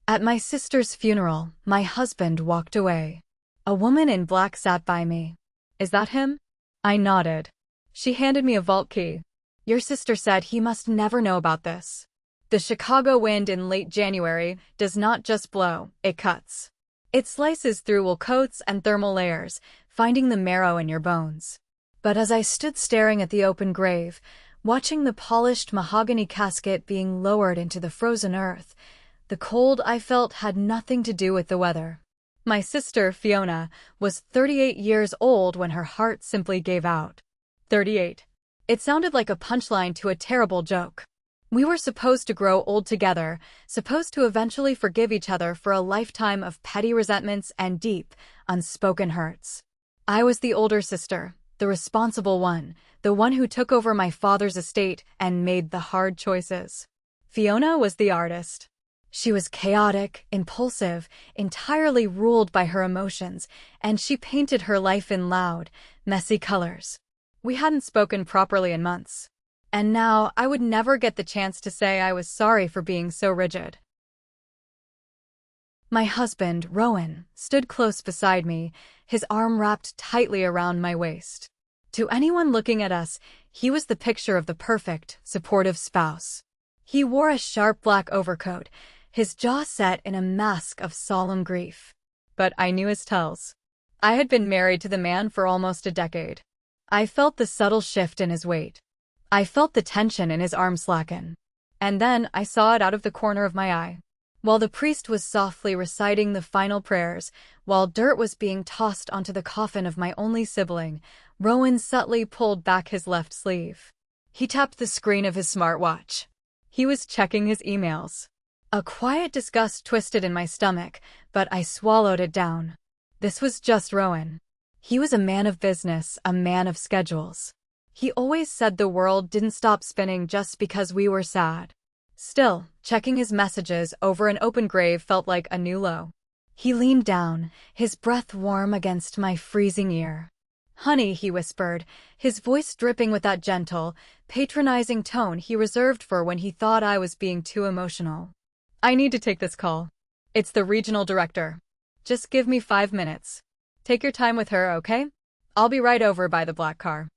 At my sister's funeral, my husband walked away. A woman in black sat by me. Is that him? I nodded. She handed me a vault key. Your sister said he must never know about this. The Chicago wind in late January does not just blow, it cuts. It slices through wool coats and thermal layers, finding the marrow in your bones. But as I stood staring at the open grave, watching the polished mahogany casket being lowered into the frozen earth, the cold I felt had nothing to do with the weather. My sister, Fiona, was 38 years old when her heart simply gave out. 38. It sounded like a punchline to a terrible joke. We were supposed to grow old together, supposed to eventually forgive each other for a lifetime of petty resentments and deep, unspoken hurts. I was the older sister, the responsible one, the one who took over my father's estate and made the hard choices. Fiona was the artist. She was chaotic, impulsive, entirely ruled by her emotions, and she painted her life in loud, messy colors. We hadn't spoken properly in months. And now I would never get the chance to say I was sorry for being so rigid. My husband, Rowan, stood close beside me, his arm wrapped tightly around my waist. To anyone looking at us, he was the picture of the perfect, supportive spouse. He wore a sharp black overcoat, his jaw set in a mask of solemn grief. But I knew his tells. I had been married to the man for almost a decade. I felt the subtle shift in his weight. I felt the tension in his arm slacken. And then I saw it out of the corner of my eye. While the priest was softly reciting the final prayers, while dirt was being tossed onto the coffin of my only sibling, Rowan subtly pulled back his left sleeve. He tapped the screen of his smartwatch. He was checking his emails. A quiet disgust twisted in my stomach, but I swallowed it down. This was just Rowan. He was a man of business, a man of schedules. He always said the world didn't stop spinning just because we were sad. Still, checking his messages over an open grave felt like a new low. He leaned down, his breath warm against my freezing ear. "Honey," he whispered, his voice dripping with that gentle, patronizing tone he reserved for when he thought I was being too emotional. "I need to take this call. It's the regional director. Just give me 5 minutes. Take your time with her, okay? I'll be right over by the black car."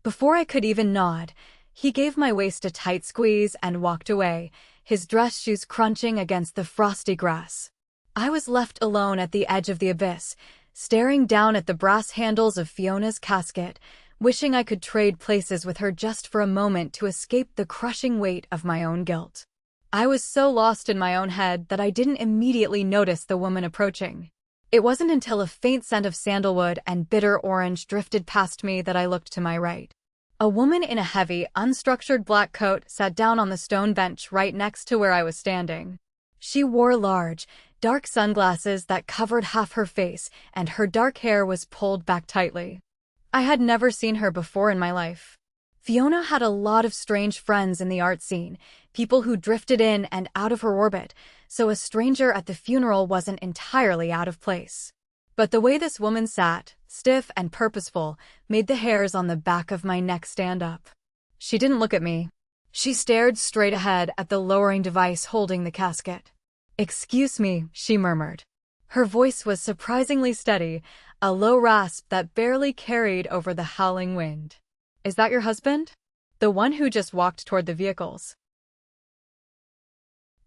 Before I could even nod, he gave my waist a tight squeeze and walked away, his dress shoes crunching against the frosty grass. I was left alone at the edge of the abyss, staring down at the brass handles of Fiona's casket, wishing I could trade places with her just for a moment to escape the crushing weight of my own guilt. I was so lost in my own head that I didn't immediately notice the woman approaching. It wasn't until a faint scent of sandalwood and bitter orange drifted past me that I looked to my right. A woman in a heavy, unstructured black coat sat down on the stone bench right next to where I was standing. She wore large, dark sunglasses that covered half her face, and her dark hair was pulled back tightly. I had never seen her before in my life. Fiona had a lot of strange friends in the art scene, people who drifted in and out of her orbit, so a stranger at the funeral wasn't entirely out of place. But the way this woman sat, stiff and purposeful, made the hairs on the back of my neck stand up. She didn't look at me. She stared straight ahead at the lowering device holding the casket. "Excuse me," she murmured. Her voice was surprisingly steady, a low rasp that barely carried over the howling wind. "Is that your husband? The one who just walked toward the vehicles?"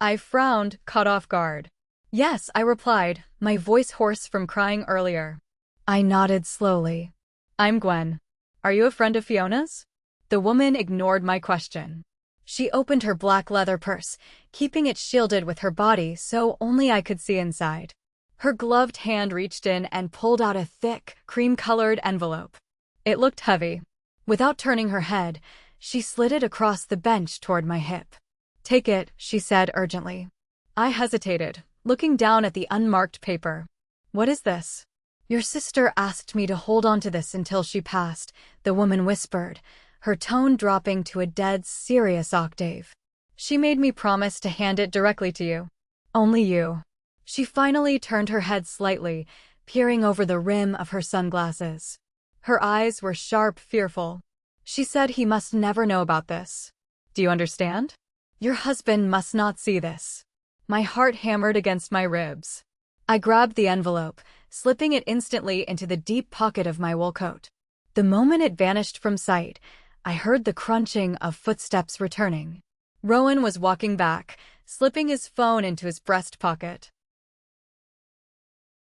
I frowned, caught off guard. "Yes," I replied, my voice hoarse from crying earlier. I nodded slowly. "I'm Gwen. Are you a friend of Fiona's?" The woman ignored my question. She opened her black leather purse, keeping it shielded with her body so only I could see inside. Her gloved hand reached in and pulled out a thick, cream-colored envelope. It looked heavy. Without turning her head, she slid it across the bench toward my hip. "Take it," she said urgently. I hesitated, looking down at the unmarked paper. "What is this?" "Your sister asked me to hold on to this until she passed," the woman whispered, her tone dropping to a dead serious octave. "She made me promise to hand it directly to you. Only you." She finally turned her head slightly, peering over the rim of her sunglasses. Her eyes were sharp, fearful. She said he must never know about this. "Do you understand? Your husband must not see this." My heart hammered against my ribs. I grabbed the envelope, slipping it instantly into the deep pocket of my wool coat. The moment it vanished from sight, I heard the crunching of footsteps returning. Rowan was walking back, slipping his phone into his breast pocket.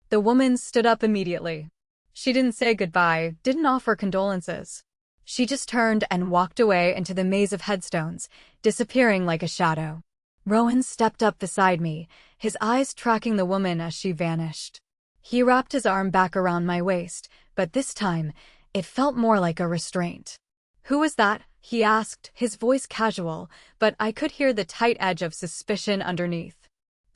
The woman stood up immediately. She didn't say goodbye, didn't offer condolences. She just turned and walked away into the maze of headstones, disappearing like a shadow. Rowan stepped up beside me, his eyes tracking the woman as she vanished. He wrapped his arm back around my waist, but this time, it felt more like a restraint. "Who was that?" he asked, his voice casual, but I could hear the tight edge of suspicion underneath.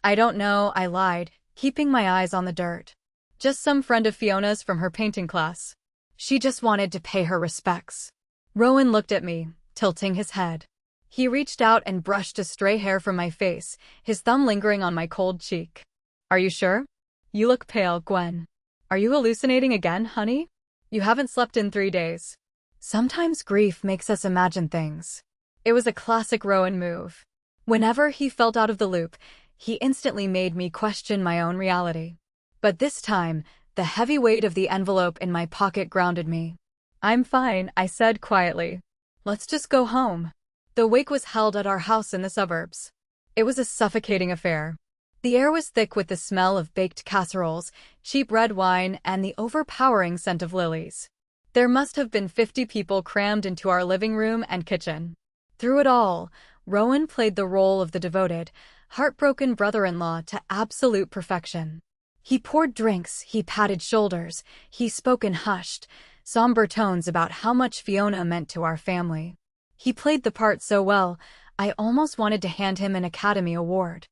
"I don't know," I lied, keeping my eyes on the dirt. "Just some friend of Fiona's from her painting class. She just wanted to pay her respects." Rowan looked at me, tilting his head. He reached out and brushed a stray hair from my face, his thumb lingering on my cold cheek. "Are you sure? You look pale, Gwen. Are you hallucinating again, honey? You haven't slept in 3 days." Sometimes grief makes us imagine things. It was a classic Rowan move. Whenever he felt out of the loop, he instantly made me question my own reality. But this time, the heavy weight of the envelope in my pocket grounded me. "I'm fine," I said quietly. "Let's just go home." The wake was held at our house in the suburbs. It was a suffocating affair. The air was thick with the smell of baked casseroles, cheap red wine, and the overpowering scent of lilies. There must have been 50 people crammed into our living room and kitchen. Through it all, Rowan played the role of the devoted, heartbroken brother-in-law to absolute perfection. He poured drinks, he patted shoulders, he spoke in hushed, somber tones about how much Fiona meant to our family. He played the part so well, I almost wanted to hand him an Academy Award.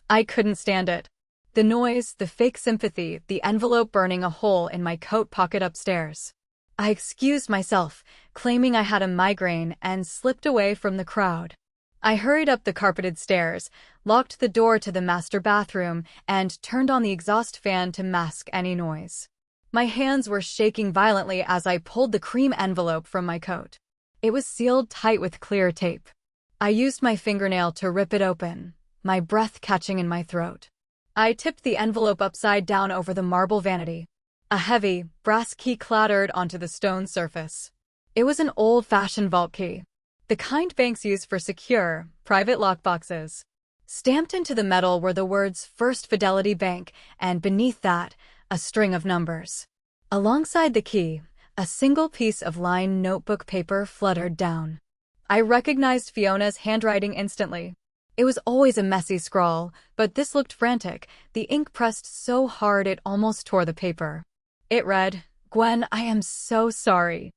I couldn't stand it. The noise, the fake sympathy, the envelope burning a hole in my coat pocket upstairs. I excused myself, claiming I had a migraine, and slipped away from the crowd. I hurried up the carpeted stairs, locked the door to the master bathroom, and turned on the exhaust fan to mask any noise. My hands were shaking violently as I pulled the cream envelope from my coat. It was sealed tight with clear tape. I used my fingernail to rip it open, my breath catching in my throat. I tipped the envelope upside down over the marble vanity. A heavy, brass key clattered onto the stone surface. It was an old-fashioned vault key, the kind banks use for secure, private lockboxes. Stamped into the metal were the words First Fidelity Bank, and beneath that, a string of numbers. Alongside the key, a single piece of lined notebook paper fluttered down. I recognized Fiona's handwriting instantly. It was always a messy scrawl, but this looked frantic, the ink pressed so hard it almost tore the paper. It read, "Gwen, I am so sorry.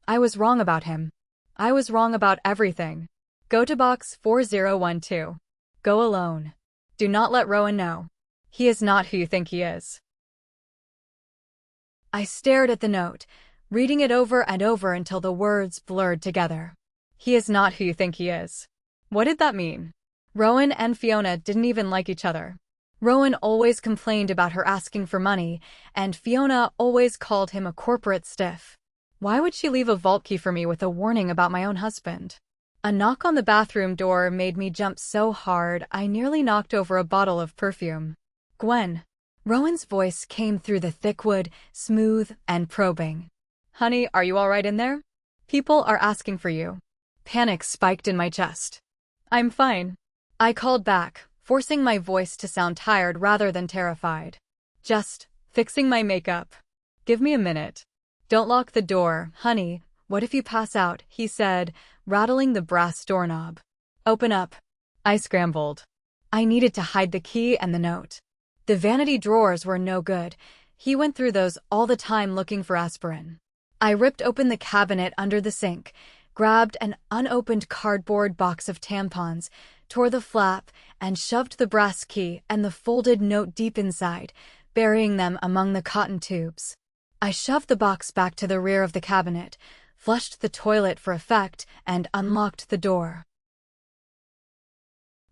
I was wrong about him. I was wrong about everything. Go to box 4012. Go alone. Do not let Rowan know. He is not who you think he is." I stared at the note, reading it over and over until the words blurred together. He is not who you think he is. What did that mean? Rowan and Fiona didn't even like each other. Rowan always complained about her asking for money, and Fiona always called him a corporate stiff. Why would she leave a vault key for me with a warning about my own husband? A knock on the bathroom door made me jump so hard I nearly knocked over a bottle of perfume. "Gwen." Rowan's voice came through the thick wood, smooth and probing. "Honey, are you all right in there? People are asking for you." Panic spiked in my chest. "I'm fine." I called back, forcing my voice to sound tired rather than terrified. "Just fixing my makeup. Give me a minute." "Don't lock the door, honey. What if you pass out?" he said, rattling the brass doorknob. "Open up." I scrambled. I needed to hide the key and the note. The vanity drawers were no good. He went through those all the time looking for aspirin. I ripped open the cabinet under the sink, grabbed an unopened cardboard box of tampons, tore the flap, and shoved the brass key and the folded note deep inside, burying them among the cotton tubes. I shoved the box back to the rear of the cabinet, flushed the toilet for effect, and unlocked the door.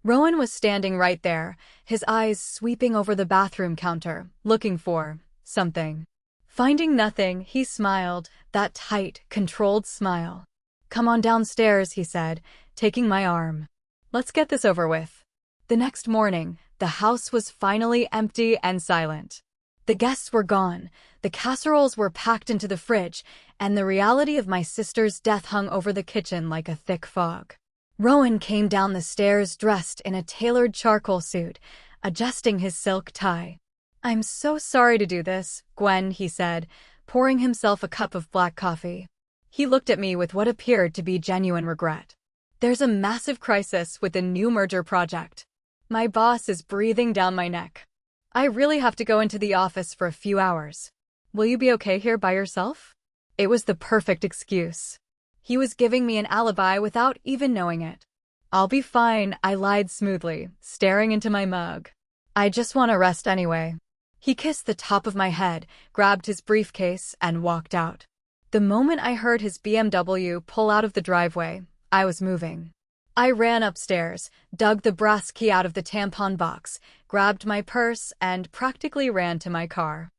Rowan was standing right there, his eyes sweeping over the bathroom counter, looking for something. Finding nothing, he smiled, that tight, controlled smile. "Come on downstairs," he said, taking my arm. "Let's get this over with." The next morning, the house was finally empty and silent. The guests were gone, the casseroles were packed into the fridge, and the reality of my sister's death hung over the kitchen like a thick fog. Rowan came down the stairs dressed in a tailored charcoal suit, adjusting his silk tie. "I'm so sorry to do this, Gwen," he said, pouring himself a cup of black coffee. He looked at me with what appeared to be genuine regret. "There's a massive crisis with the new merger project. My boss is breathing down my neck. I really have to go into the office for a few hours. Will you be okay here by yourself?" It was the perfect excuse. He was giving me an alibi without even knowing it. "I'll be fine," I lied smoothly, staring into my mug. "I just want to rest anyway." He kissed the top of my head, grabbed his briefcase, and walked out. The moment I heard his BMW pull out of the driveway, I was moving. I ran upstairs, dug the brass key out of the tampon box, grabbed my purse, and practically ran to my car.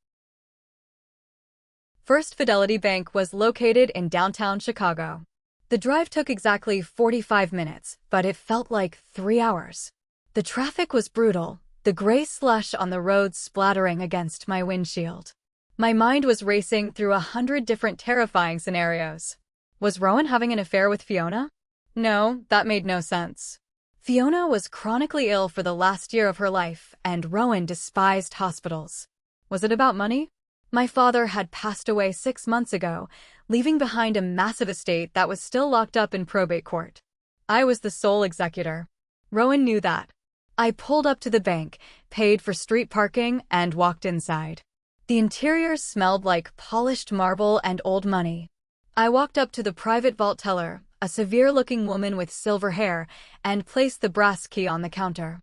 First Fidelity Bank was located in downtown Chicago. The drive took exactly 45 minutes, but it felt like 3 hours. The traffic was brutal, the gray slush on the road splattering against my windshield. My mind was racing through 100 different terrifying scenarios. Was Rowan having an affair with Fiona? No, that made no sense. Fiona was chronically ill for the last year of her life, and Rowan despised hospitals. Was it about money? My father had passed away 6 months ago, leaving behind a massive estate that was still locked up in probate court. I was the sole executor. Rowan knew that. I pulled up to the bank, paid for street parking, and walked inside. The interior smelled like polished marble and old money. I walked up to the private vault teller, a severe-looking woman with silver hair, and placed the brass key on the counter.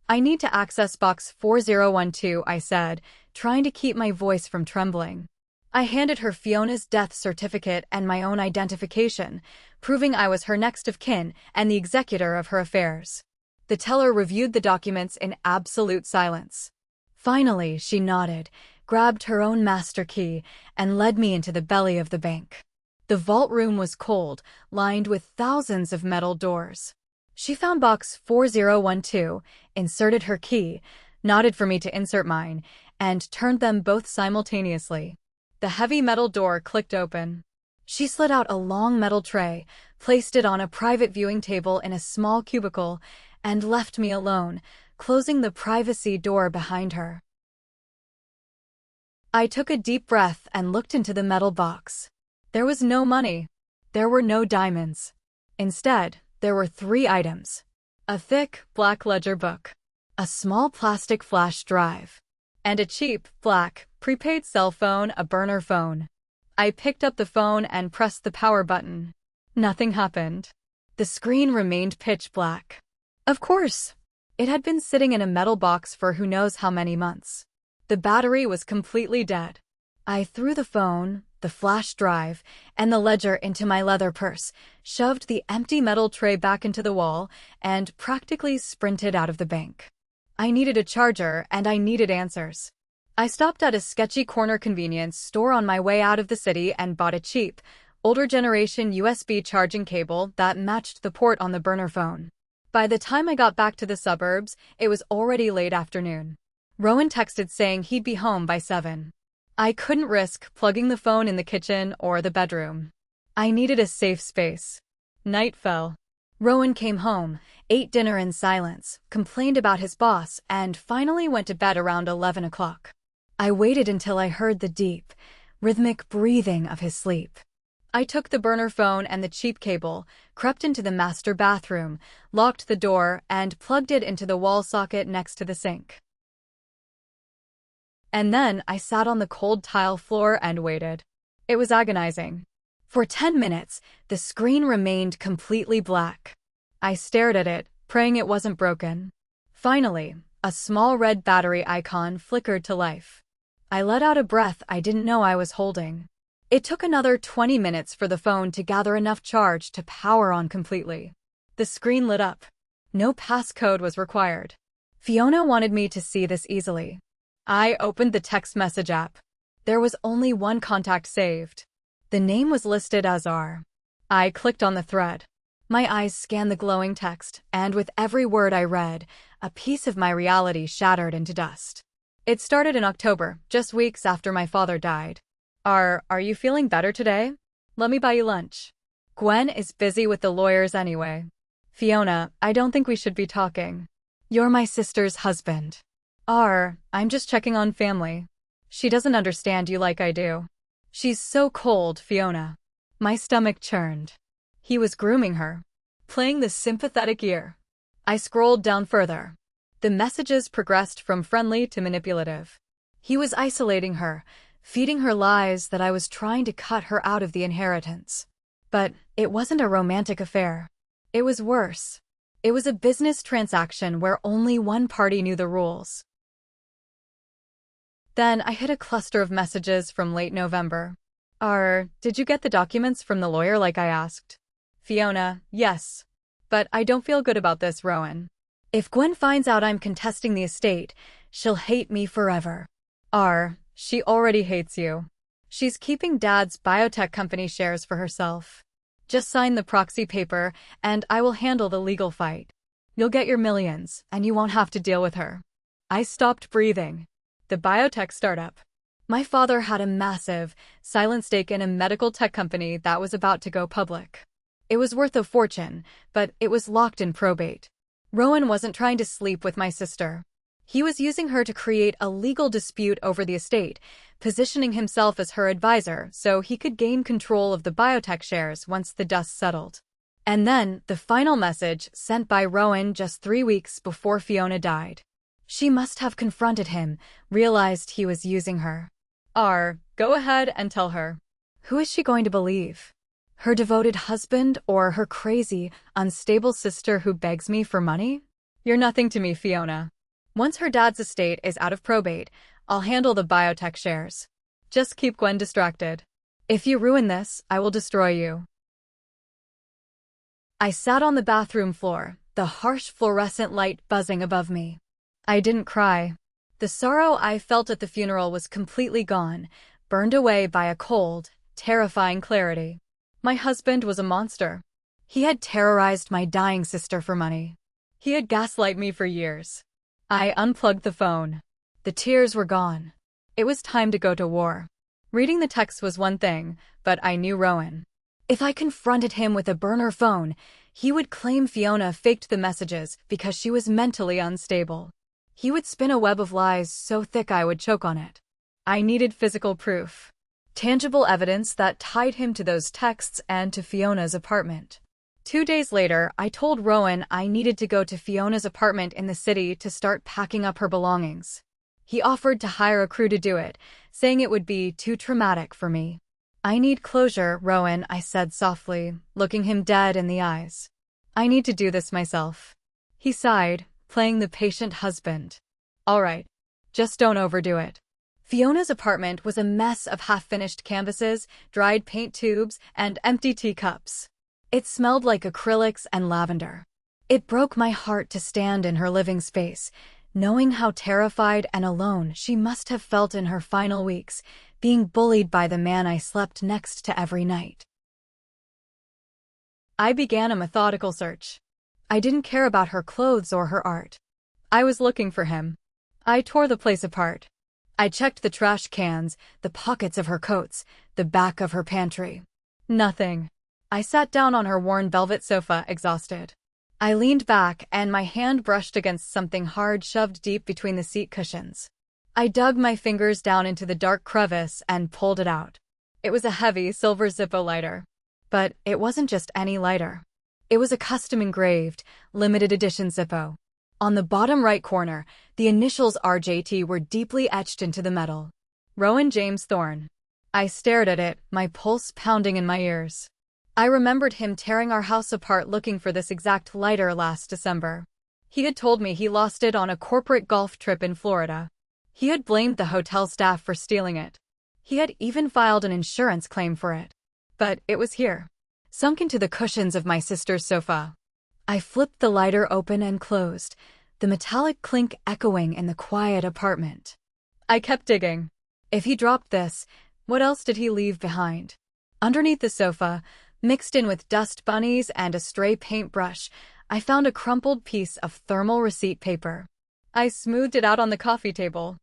"I need to access box 4012, I said, trying to keep my voice from trembling. I handed her Fiona's death certificate and my own identification, proving I was her next of kin and the executor of her affairs. The teller reviewed the documents in absolute silence. Finally, she nodded, grabbed her own master key, and led me into the belly of the bank. The vault room was cold, lined with thousands of metal doors. She found box 4012, inserted her key, nodded for me to insert mine, and turned them both simultaneously. The heavy metal door clicked open. She slid out a long metal tray, placed it on a private viewing table in a small cubicle, and left me alone, closing the privacy door behind her. I took a deep breath and looked into the metal box. There was no money. There were no diamonds. Instead, there were 3 items: a thick, black ledger book, a small plastic flash drive, and a cheap, black, prepaid cell phone, a burner phone. I picked up the phone and pressed the power button. Nothing happened. The screen remained pitch black. Of course, it had been sitting in a metal box for who knows how many months. The battery was completely dead. I threw the phone, the flash drive, and the ledger into my leather purse, shoved the empty metal tray back into the wall, and practically sprinted out of the bank. I needed a charger, and I needed answers. I stopped at a sketchy corner convenience store on my way out of the city and bought a cheap, older generation USB charging cable that matched the port on the burner phone. By the time I got back to the suburbs, it was already late afternoon. Rowan texted saying he'd be home by 7. I couldn't risk plugging the phone in the kitchen or the bedroom. I needed a safe space. Night fell. Rowan came home, ate dinner in silence, complained about his boss, and finally went to bed around 11 o'clock. I waited until I heard the deep, rhythmic breathing of his sleep. I took the burner phone and the cheap cable, crept into the master bathroom, locked the door, and plugged it into the wall socket next to the sink. And then I sat on the cold tile floor and waited. It was agonizing. For 10 minutes, the screen remained completely black. I stared at it, praying it wasn't broken. Finally, a small red battery icon flickered to life. I let out a breath I didn't know I was holding. It took another 20 minutes for the phone to gather enough charge to power on completely. The screen lit up. No passcode was required. Fiona wanted me to see this easily. I opened the text message app. There was only one contact saved. The name was listed as R. I clicked on the thread. My eyes scanned the glowing text, and with every word I read, a piece of my reality shattered into dust. It started in October, just weeks after my father died. Are you feeling better today? Let me buy you lunch. Gwen is busy with the lawyers anyway. Fiona, I don't think we should be talking. You're my sister's husband. I'm just checking on family. She doesn't understand you like I do. She's so cold, Fiona. My stomach churned. He was grooming her, playing the sympathetic ear. I scrolled down further. The messages progressed from friendly to manipulative. He was isolating her, feeding her lies that I was trying to cut her out of the inheritance. But it wasn't a romantic affair. It was worse. It was a business transaction where only one party knew the rules. Then I hit a cluster of messages from late November. Did you get the documents from the lawyer like I asked? Fiona, yes. But I don't feel good about this, Rowan. If Gwen finds out I'm contesting the estate, she'll hate me forever. She already hates you. She's keeping Dad's biotech company shares for herself. Just sign the proxy paper, and I will handle the legal fight. You'll get your millions, and you won't have to deal with her. I stopped breathing. The biotech startup. My father had a massive, silent stake in a medical tech company that was about to go public. It was worth a fortune, but it was locked in probate. Rowan wasn't trying to sleep with my sister. He was using her to create a legal dispute over the estate, positioning himself as her advisor so he could gain control of the biotech shares once the dust settled. And then, the final message sent by Rowan just 3 weeks before Fiona died. She must have confronted him, realized he was using her. Go ahead and tell her. Who is she going to believe? Her devoted husband or her crazy, unstable sister who begs me for money? You're nothing to me, Fiona. Once her dad's estate is out of probate, I'll handle the biotech shares. Just keep Gwen distracted. If you ruin this, I will destroy you. I sat on the bathroom floor, the harsh fluorescent light buzzing above me. I didn't cry. The sorrow I felt at the funeral was completely gone, burned away by a cold, terrifying clarity. My husband was a monster. He had terrorized my dying sister for money. He had gaslighted me for years. I unplugged the phone. The tears were gone. It was time to go to war. Reading the text was one thing, but I knew Rowan. If I confronted him with a burner phone, he would claim Fiona faked the messages because she was mentally unstable. He would spin a web of lies so thick I would choke on it. I needed physical proof. Tangible evidence that tied him to those texts and to Fiona's apartment. 2 days later, I told Rowan I needed to go to Fiona's apartment in the city to start packing up her belongings. He offered to hire a crew to do it, saying it would be too traumatic for me. I need closure, Rowan, I said softly, looking him dead in the eyes. I need to do this myself. He sighed, playing the patient husband. All right. Just don't overdo it. Fiona's apartment was a mess of half-finished canvases, dried paint tubes, and empty teacups. It smelled like acrylics and lavender. It broke my heart to stand in her living space, knowing how terrified and alone she must have felt in her final weeks, being bullied by the man I slept next to every night. I began a methodical search. I didn't care about her clothes or her art. I was looking for him. I tore the place apart. I checked the trash cans, the pockets of her coats, the back of her pantry. Nothing. I sat down on her worn velvet sofa, exhausted. I leaned back and my hand brushed against something hard shoved deep between the seat cushions. I dug my fingers down into the dark crevice and pulled it out. It was a heavy silver Zippo lighter. But it wasn't just any lighter. It was a custom-engraved, limited edition Zippo. On the bottom right corner, the initials RJT were deeply etched into the metal. Rowan James Thorne. I stared at it, my pulse pounding in my ears. I remembered him tearing our house apart looking for this exact lighter last December. He had told me he lost it on a corporate golf trip in Florida. He had blamed the hotel staff for stealing it. He had even filed an insurance claim for it. But it was here, sunk into the cushions of my sister's sofa. I flipped the lighter open and closed, the metallic clink echoing in the quiet apartment. I kept digging. If he dropped this, what else did he leave behind? Underneath the sofa, Mixed in with dust bunnies and a stray paintbrush, I found a crumpled piece of thermal receipt paper. I smoothed it out on the coffee table.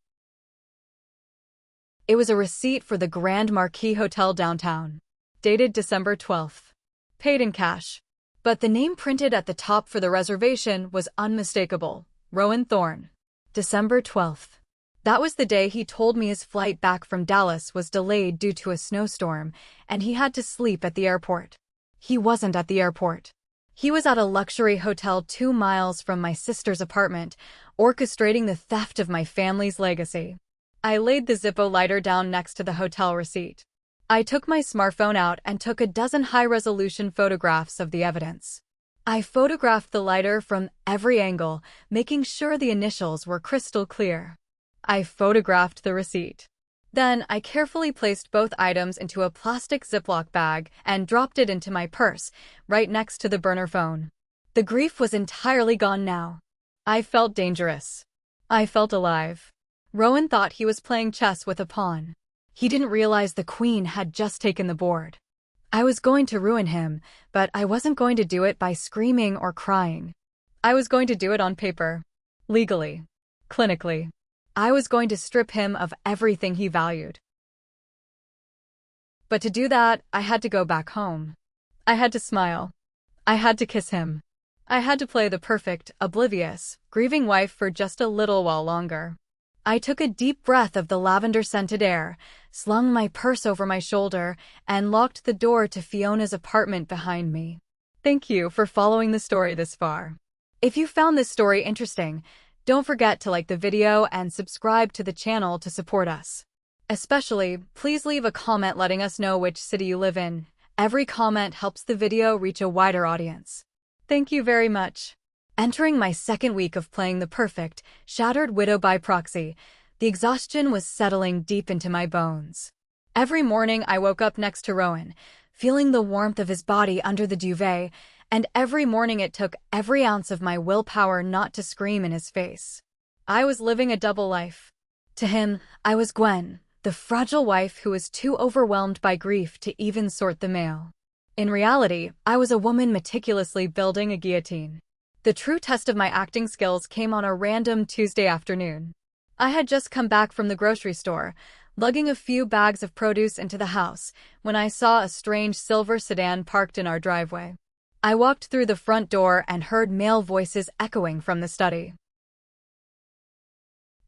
It was a receipt for the Grand Marquis Hotel downtown, dated December 12th. Paid in cash. But the name printed at the top for the reservation was unmistakable. Rowan Thorne. December 12th. That was the day he told me his flight back from Dallas was delayed due to a snowstorm, and he had to sleep at the airport. He wasn't at the airport. He was at a luxury hotel 2 miles from my sister's apartment, orchestrating the theft of my family's legacy. I laid the Zippo lighter down next to the hotel receipt. I took my smartphone out and took a dozen high-resolution photographs of the evidence. I photographed the lighter from every angle, making sure the initials were crystal clear. I photographed the receipt. Then I carefully placed both items into a plastic Ziploc bag and dropped it into my purse, right next to the burner phone. The grief was entirely gone now. I felt dangerous. I felt alive. Rowan thought he was playing chess with a pawn. He didn't realize the queen had just taken the board. I was going to ruin him, but I wasn't going to do it by screaming or crying. I was going to do it on paper. Legally. Clinically. I was going to strip him of everything he valued. But to do that, I had to go back home. I had to smile. I had to kiss him. I had to play the perfect, oblivious, grieving wife for just a little while longer. I took a deep breath of the lavender-scented air, slung my purse over my shoulder, and locked the door to Fiona's apartment behind me. Thank you for following the story this far. If you found this story interesting, don't forget to like the video and subscribe to the channel to support us. Especially, please leave a comment letting us know which city you live in. Every comment helps the video reach a wider audience. Thank you very much. Entering my second week of playing the perfect, shattered widow by proxy, the exhaustion was settling deep into my bones. Every morning I woke up next to Rowan, feeling the warmth of his body under the duvet, and every morning it took every ounce of my willpower not to scream in his face. I was living a double life. To him, I was Gwen, the fragile wife who was too overwhelmed by grief to even sort the mail. In reality, I was a woman meticulously building a guillotine. The true test of my acting skills came on a random Tuesday afternoon. I had just come back from the grocery store, lugging a few bags of produce into the house, when I saw a strange silver sedan parked in our driveway. I walked through the front door and heard male voices echoing from the study.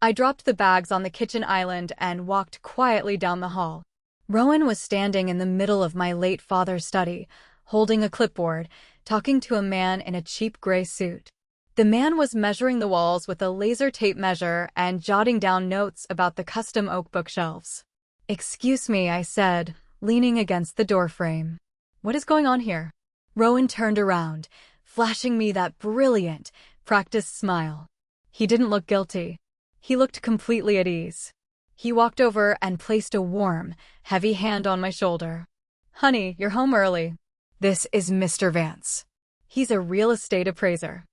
I dropped the bags on the kitchen island and walked quietly down the hall. Rowan was standing in the middle of my late father's study, holding a clipboard, talking to a man in a cheap gray suit. The man was measuring the walls with a laser tape measure and jotting down notes about the custom oak bookshelves. "Excuse me," I said, leaning against the doorframe. "What is going on here?" Rowan turned around, flashing me that brilliant, practiced smile. He didn't look guilty. He looked completely at ease. He walked over and placed a warm, heavy hand on my shoulder. "Honey, you're home early. This is Mr. Vance. He's a real estate appraiser."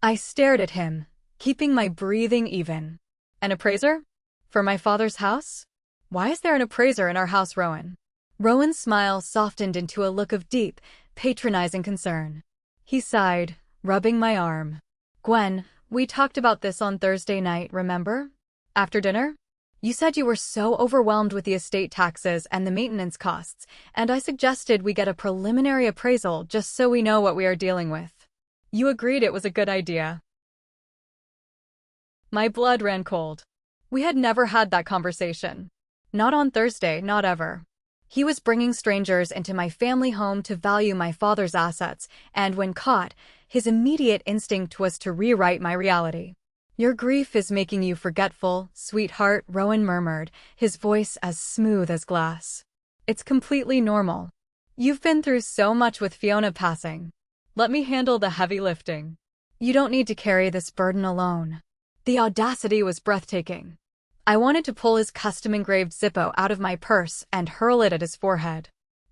I stared at him, keeping my breathing even. "An appraiser? For my father's house? Why is there an appraiser in our house, Rowan?" Rowan's smile softened into a look of deep, patronizing concern. He sighed, rubbing my arm. "Gwen, we talked about this on Thursday night, remember? After dinner? You said you were so overwhelmed with the estate taxes and the maintenance costs, and I suggested we get a preliminary appraisal just so we know what we are dealing with. You agreed it was a good idea." My blood ran cold. We had never had that conversation. Not on Thursday, not ever. He was bringing strangers into my family home to value my father's assets, and when caught, his immediate instinct was to rewrite my reality. "Your grief is making you forgetful, sweetheart," Rowan murmured, his voice as smooth as glass. "It's completely normal. You've been through so much with Fiona passing. Let me handle the heavy lifting. You don't need to carry this burden alone." The audacity was breathtaking. I wanted to pull his custom-engraved Zippo out of my purse and hurl it at his forehead.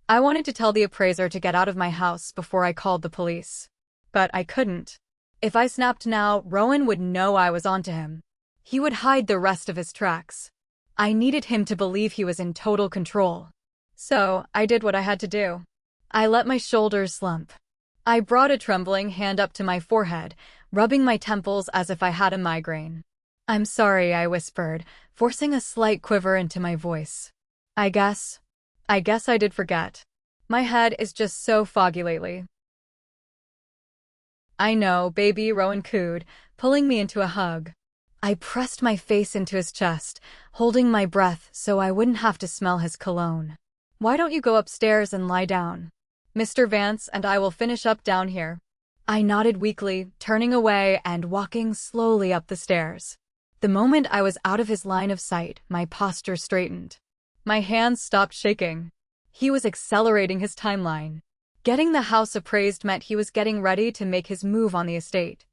I wanted to tell the appraiser to get out of my house before I called the police. But I couldn't. If I snapped now, Rowan would know I was onto him. He would hide the rest of his tracks. I needed him to believe he was in total control. So, I did what I had to do. I let my shoulders slump. I brought a trembling hand up to my forehead, rubbing my temples as if I had a migraine. "I'm sorry," I whispered, forcing a slight quiver into my voice. I guess I did forget. My head is just so foggy lately." "I know, baby," Rowan cooed, pulling me into a hug. I pressed my face into his chest, holding my breath so I wouldn't have to smell his cologne. "Why don't you go upstairs and lie down? Mr. Vance and I will finish up down here." I nodded weakly, turning away and walking slowly up the stairs. The moment I was out of his line of sight, my posture straightened. My hands stopped shaking. He was accelerating his timeline. Getting the house appraised meant he was getting ready to make his move on the estate.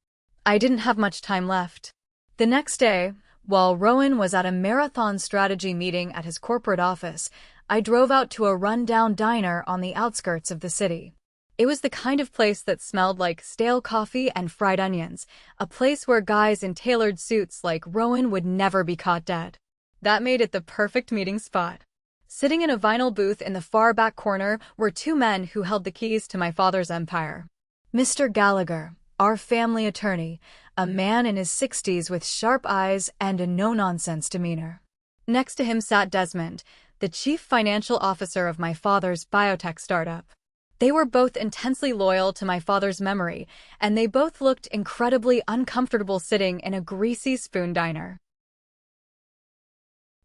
I didn't have much time left. The next day, while Rowan was at a marathon strategy meeting at his corporate office, I drove out to a run-down diner on the outskirts of the city. It was the kind of place that smelled like stale coffee and fried onions, a place where guys in tailored suits like Rowan would never be caught dead. That made it the perfect meeting spot. Sitting in a vinyl booth in the far back corner were two men who held the keys to my father's empire. Mr. Gallagher, our family attorney, a man in his 60s with sharp eyes and a no-nonsense demeanor. Next to him sat Desmond, the chief financial officer of my father's biotech startup. They were both intensely loyal to my father's memory, and they both looked incredibly uncomfortable sitting in a greasy spoon diner.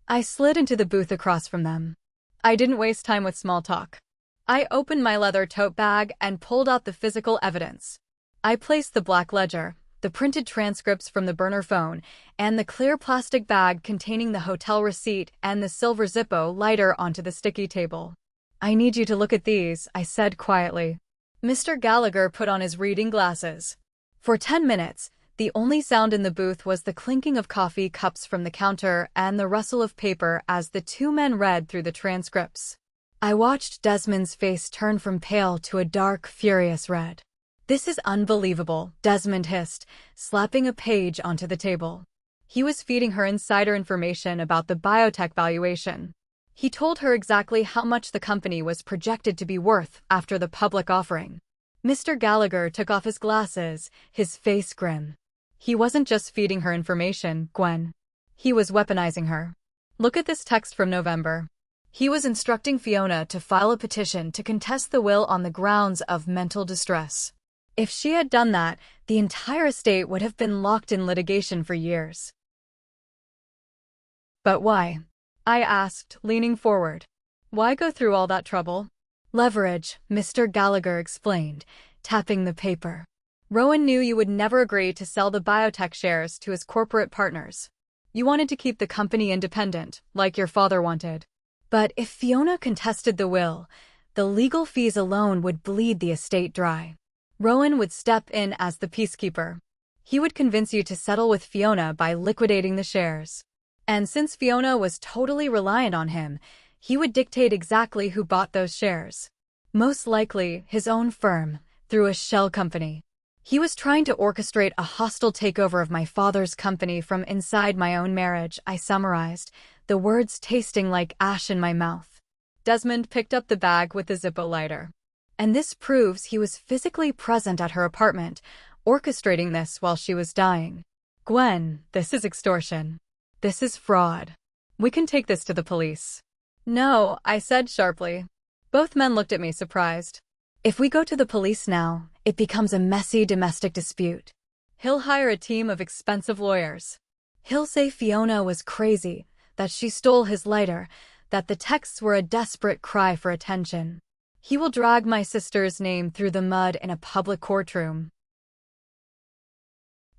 I slid into the booth across from them. I didn't waste time with small talk. I opened my leather tote bag and pulled out the physical evidence. I placed the black ledger, the printed transcripts from the burner phone, and the clear plastic bag containing the hotel receipt and the silver Zippo lighter onto the sticky table. "I need you to look at these," I said quietly. Mr. Gallagher put on his reading glasses. For 10 minutes, the only sound in the booth was the clinking of coffee cups from the counter and the rustle of paper as the two men read through the transcripts. I watched Desmond's face turn from pale to a dark, furious red. "This is unbelievable," Desmond hissed, slapping a page onto the table. He was feeding her insider information about the biotech valuation. He told her exactly how much the company was projected to be worth after the public offering. Mr. Gallagher took off his glasses, his face grim. He wasn't just feeding her information, Gwen. He was weaponizing her. "Look at this text from November." He was instructing Fiona to file a petition to contest the will on the grounds of mental distress. If she had done that, the entire estate would have been locked in litigation for years. "But why?" I asked, leaning forward. "Why go through all that trouble?" "Leverage," Mr. Gallagher explained, tapping the paper. "Rowan knew you would never agree to sell the biotech shares to his corporate partners. You wanted to keep the company independent, like your father wanted. But if Fiona contested the will, the legal fees alone would bleed the estate dry. Rowan would step in as the peacekeeper. He would convince you to settle with Fiona by liquidating the shares. And since Fiona was totally reliant on him, he would dictate exactly who bought those shares. Most likely, his own firm, through a shell company. He was trying to orchestrate a hostile takeover of my father's company from inside my own marriage," I summarized, the words tasting like ash in my mouth. Desmond picked up the bag with the Zippo lighter. "And this proves he was physically present at her apartment, orchestrating this while she was dying. Gwen, this is extortion. This is fraud. We can take this to the police." "No," I said sharply. Both men looked at me surprised. "If we go to the police now, it becomes a messy domestic dispute. He'll hire a team of expensive lawyers. He'll say Fiona was crazy, that she stole his lighter, that the texts were a desperate cry for attention. He will drag my sister's name through the mud in a public courtroom."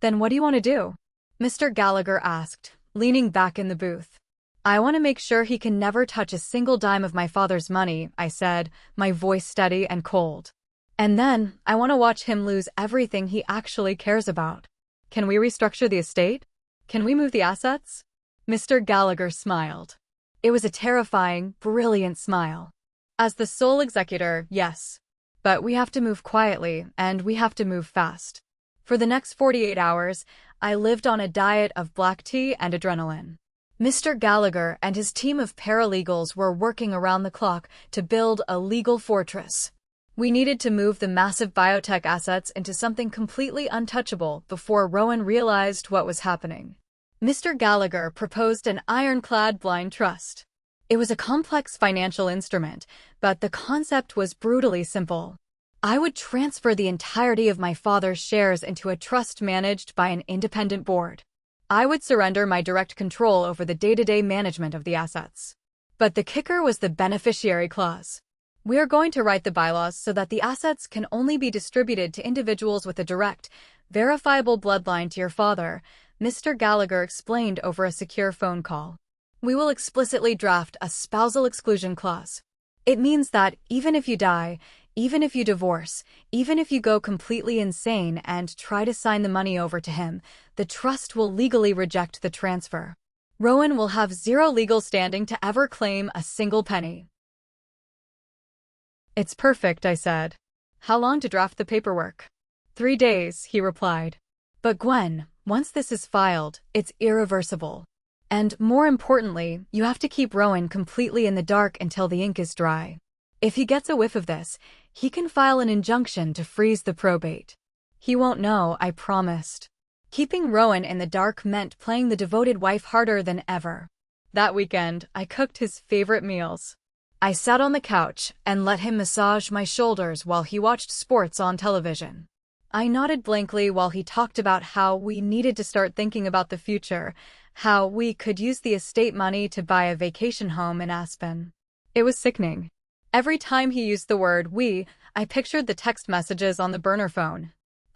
"Then what do you want to do?" Mr. Gallagher asked, leaning back in the booth. "I want to make sure he can never touch a single dime of my father's money," I said, my voice steady and cold. "And then, I want to watch him lose everything he actually cares about. Can we restructure the estate? Can we move the assets?" Mr. Gallagher smiled. It was a terrifying, brilliant smile. "As the sole executor, yes. But we have to move quietly, and we have to move fast." For the next 48 hours, I lived on a diet of black tea and adrenaline. Mr. Gallagher and his team of paralegals were working around the clock to build a legal fortress. We needed to move the massive biotech assets into something completely untouchable before Rowan realized what was happening. Mr. Gallagher proposed an ironclad blind trust. It was a complex financial instrument, but the concept was brutally simple. I would transfer the entirety of my father's shares into a trust managed by an independent board. I would surrender my direct control over the day-to-day management of the assets. But the kicker was the beneficiary clause. We are going to write the bylaws so that the assets can only be distributed to individuals with a direct, verifiable bloodline to your father, Mr. Gallagher explained over a secure phone call. We will explicitly draft a spousal exclusion clause. It means that even if you die, even if you divorce, even if you go completely insane and try to sign the money over to him, the trust will legally reject the transfer. Rowan will have zero legal standing to ever claim a single penny. It's perfect, I said. How long to draft the paperwork? 3 days, he replied. But Gwen, once this is filed, it's irreversible. And more importantly, you have to keep Rowan completely in the dark until the ink is dry. If he gets a whiff of this, he can file an injunction to freeze the probate. He won't know, I promised. Keeping Rowan in the dark meant playing the devoted wife harder than ever. That weekend, I cooked his favorite meals. I sat on the couch and let him massage my shoulders while he watched sports on television. I nodded blankly while he talked about how we needed to start thinking about the future, how we could use the estate money to buy a vacation home in Aspen. It was sickening. Every time he used the word we, I pictured the text messages on the burner phone.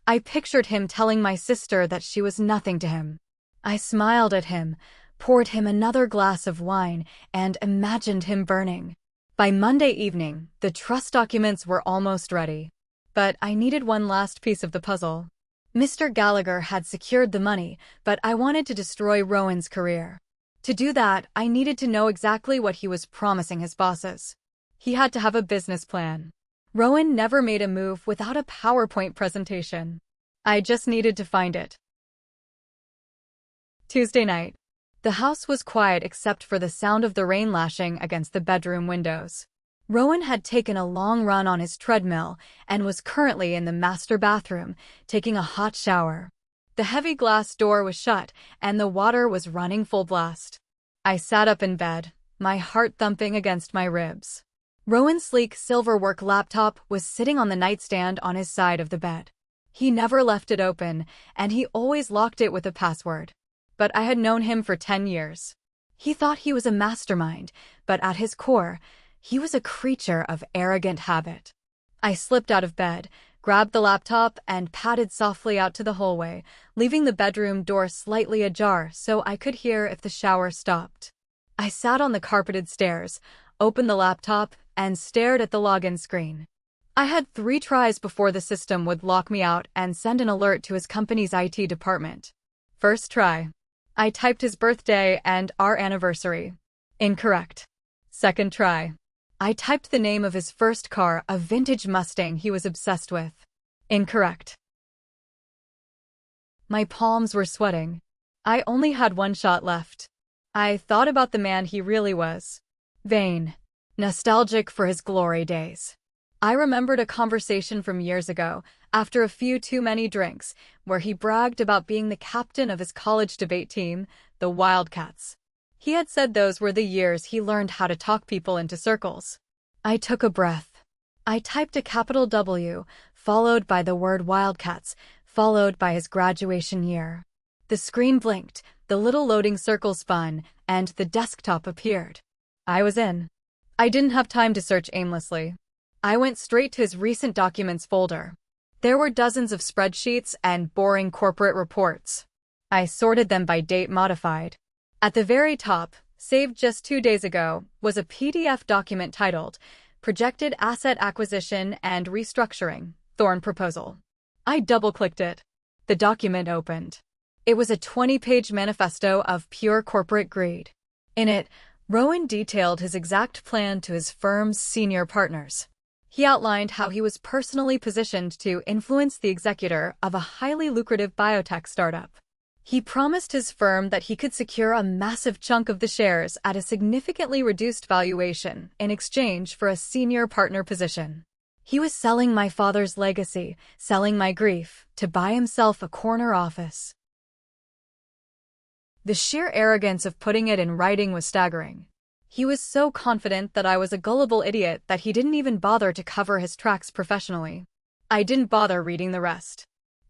I pictured him telling my sister that she was nothing to him. I smiled at him, poured him another glass of wine, and imagined him burning. By Monday evening, the trust documents were almost ready. But I needed one last piece of the puzzle. Mr. Gallagher had secured the money, but I wanted to destroy Rowan's career. To do that, I needed to know exactly what he was promising his bosses. He had to have a business plan. Rowan never made a move without a PowerPoint presentation. I just needed to find it. Tuesday night. The house was quiet except for the sound of the rain lashing against the bedroom windows. Rowan had taken a long run on his treadmill and was currently in the master bathroom, taking a hot shower. The heavy glass door was shut, and the water was running full blast. I sat up in bed, my heart thumping against my ribs. Rowan's sleek silverwork laptop was sitting on the nightstand on his side of the bed. He never left it open, and he always locked it with a password. But I had known him for 10 years. He thought he was a mastermind, but at his core, he was a creature of arrogant habit. I slipped out of bed, grabbed the laptop, and padded softly out to the hallway, leaving the bedroom door slightly ajar so I could hear if the shower stopped. I sat on the carpeted stairs, opened the laptop, and stared at the login screen. I had 3 tries before the system would lock me out and send an alert to his company's IT department. First try. I typed his birthday and our anniversary. Incorrect. Second try. I typed the name of his first car, a vintage Mustang he was obsessed with. Incorrect. My palms were sweating. I only had 1 shot left. I thought about the man he really was. Vain. Nostalgic for his glory days. I remembered a conversation from years ago, after a few too many drinks, where he bragged about being the captain of his college debate team, the Wildcats. He had said those were the years he learned how to talk people into circles. I took a breath. I typed a capital W, followed by the word Wildcats, followed by his graduation year. The screen blinked, the little loading circle spun, and the desktop appeared. I was in. I didn't have time to search aimlessly. I went straight to his recent documents folder. There were dozens of spreadsheets and boring corporate reports. I sorted them by date modified. At the very top, saved just 2 days ago, was a PDF document titled Projected Asset Acquisition and Restructuring, Thorn Proposal. I double-clicked it. The document opened. It was a 20-page manifesto of pure corporate greed. In it, Rowan detailed his exact plan to his firm's senior partners. He outlined how he was personally positioned to influence the executor of a highly lucrative biotech startup. He promised his firm that he could secure a massive chunk of the shares at a significantly reduced valuation in exchange for a senior partner position. He was selling my father's legacy, selling my grief, to buy himself a corner office. The sheer arrogance of putting it in writing was staggering. He was so confident that I was a gullible idiot that he didn't even bother to cover his tracks professionally. I didn't bother reading the rest.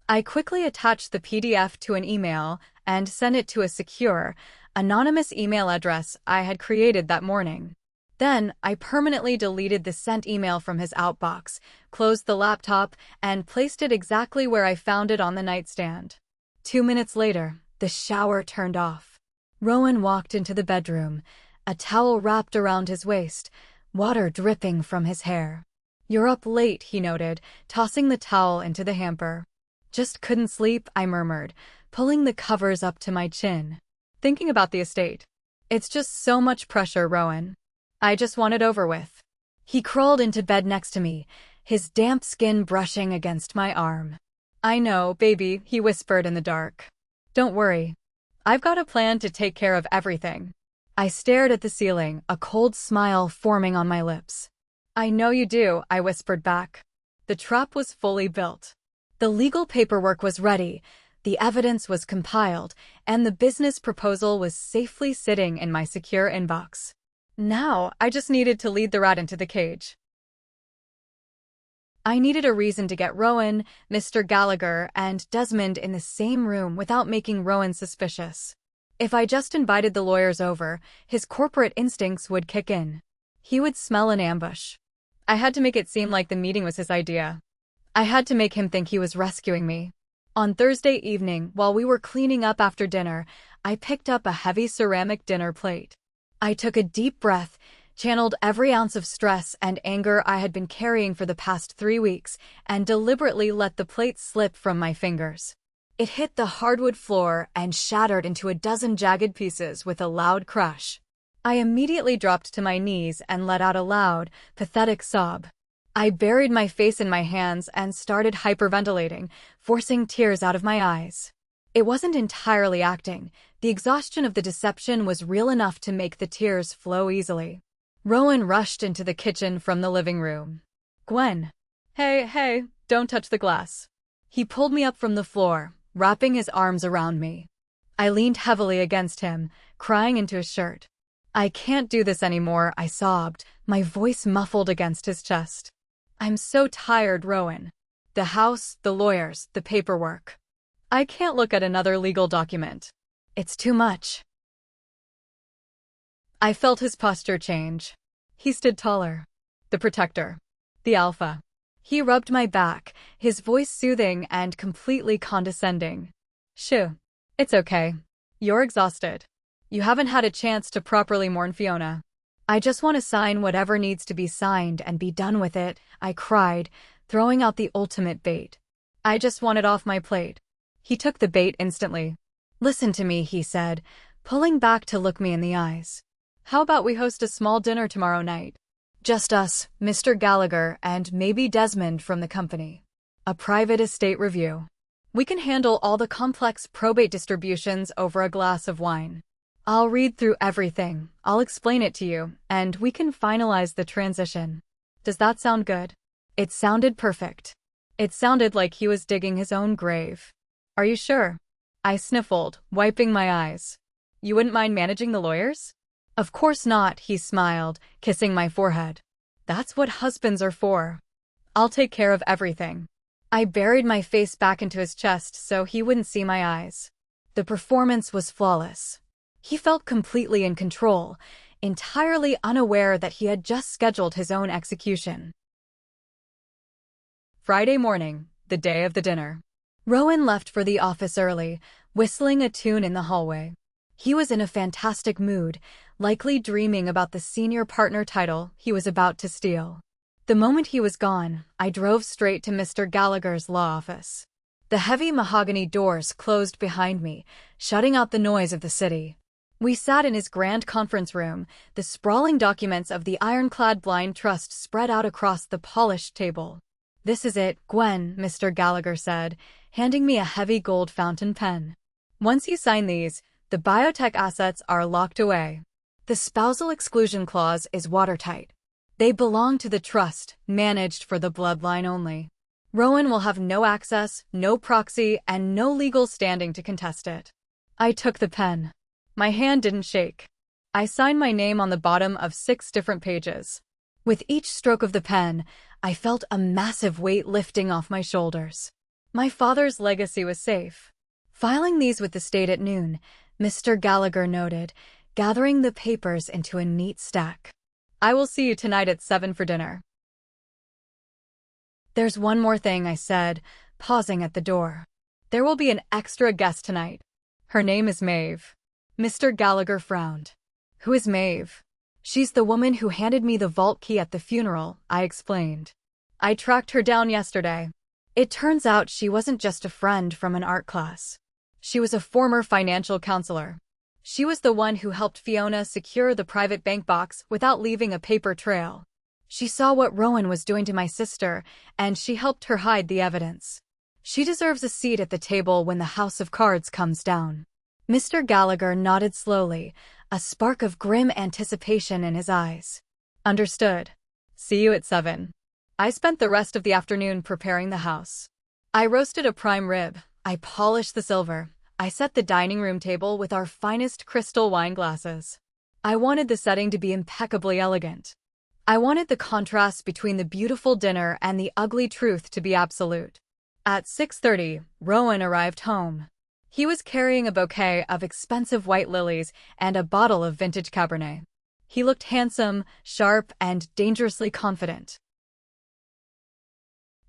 I quickly attached the PDF to an email and sent it to a secure, anonymous email address I had created that morning. Then, I permanently deleted the sent email from his outbox, closed the laptop, and placed it exactly where I found it on the nightstand. 2 minutes later, the shower turned off. Rowan walked into the bedroom, a towel wrapped around his waist, water dripping from his hair. "You're up late," he noted, tossing the towel into the hamper. "Just couldn't sleep," I murmured, pulling the covers up to my chin. "Thinking about the estate. It's just so much pressure, Rowan. I just want it over with." He crawled into bed next to me, his damp skin brushing against my arm. "I know, baby," he whispered in the dark. "Don't worry. I've got a plan to take care of everything." I stared at the ceiling, a cold smile forming on my lips. "I know you do," I whispered back. The trap was fully built. The legal paperwork was ready, the evidence was compiled, and the business proposal was safely sitting in my secure inbox. Now, I just needed to lead the rat into the cage. I needed a reason to get Rowan, Mr. Gallagher, and Desmond in the same room without making Rowan suspicious. If I just invited the lawyers over, his corporate instincts would kick in. He would smell an ambush. I had to make it seem like the meeting was his idea. I had to make him think he was rescuing me. On Thursday evening, while we were cleaning up after dinner, I picked up a heavy ceramic dinner plate. I took a deep breath, channeled every ounce of stress and anger I had been carrying for the past 3 weeks, and deliberately let the plate slip from my fingers. It hit the hardwood floor and shattered into a dozen jagged pieces with a loud crash. I immediately dropped to my knees and let out a loud, pathetic sob. I buried my face in my hands and started hyperventilating, forcing tears out of my eyes. It wasn't entirely acting. The exhaustion of the deception was real enough to make the tears flow easily. Rowan rushed into the kitchen from the living room. "Gwen. Hey, don't touch the glass." He pulled me up from the floor, wrapping his arms around me. I leaned heavily against him, crying into his shirt. "I can't do this anymore," I sobbed, my voice muffled against his chest. "I'm so tired, Rowan. The house, the lawyers, the paperwork. I can't look at another legal document. It's too much." I felt his posture change. He stood taller. The protector. The alpha. He rubbed my back, his voice soothing and completely condescending. "Shoo. It's okay. You're exhausted. You haven't had a chance to properly mourn Fiona. I just want to sign whatever needs to be signed and be done with it," I cried, throwing out the ultimate bait. "I just want it off my plate." He took the bait instantly. "Listen to me," he said, pulling back to look me in the eyes. "How about we host a small dinner tomorrow night? Just us, Mr. Gallagher, and maybe Desmond from the company. A private estate review. We can handle all the complex probate distributions over a glass of wine. I'll read through everything, I'll explain it to you, and we can finalize the transition. Does that sound good?" It sounded perfect. It sounded like he was digging his own grave. "Are you sure?" I sniffled, wiping my eyes. "You wouldn't mind managing the lawyers?" "Of course not," he smiled, kissing my forehead. "That's what husbands are for. I'll take care of everything." I buried my face back into his chest so he wouldn't see my eyes. The performance was flawless. He felt completely in control, entirely unaware that he had just scheduled his own execution. Friday morning, the day of the dinner. Rowan left for the office early, whistling a tune in the hallway. He was in a fantastic mood, likely dreaming about the senior partner title he was about to steal. The moment he was gone, I drove straight to Mr. Gallagher's law office. The heavy mahogany doors closed behind me, shutting out the noise of the city. We sat in his grand conference room, the sprawling documents of the ironclad blind trust spread out across the polished table. "This is it, Gwen," Mr. Gallagher said, handing me a heavy gold fountain pen. "Once you sign these, the biotech assets are locked away. The spousal exclusion clause is watertight. They belong to the trust, managed for the bloodline only. Rowan will have no access, no proxy, and no legal standing to contest it. I took the pen. My hand didn't shake. I signed my name on the bottom of 6 different pages. With each stroke of the pen, I felt a massive weight lifting off my shoulders. My father's legacy was safe. Filing these with the state at noon, Mr. Gallagher noted, gathering the papers into a neat stack. I will see you tonight at 7 for dinner. There's one more thing, I said, pausing at the door. There will be an extra guest tonight. Her name is Maeve. Mr. Gallagher frowned. Who is Maeve? She's the woman who handed me the vault key at the funeral, I explained. I tracked her down yesterday. It turns out she wasn't just a friend from an art class. She was a former financial counselor. She was the one who helped Fiona secure the private bank box without leaving a paper trail. She saw what Rowan was doing to my sister, and she helped her hide the evidence. She deserves a seat at the table when the house of cards comes down. Mr. Gallagher nodded slowly, a spark of grim anticipation in his eyes. Understood. See you at 7. I spent the rest of the afternoon preparing the house. I roasted a prime rib. I polished the silver. I set the dining room table with our finest crystal wine glasses. I wanted the setting to be impeccably elegant. I wanted the contrast between the beautiful dinner and the ugly truth to be absolute. At 6:30, Rowan arrived home. He was carrying a bouquet of expensive white lilies and a bottle of vintage Cabernet. He looked handsome, sharp, and dangerously confident.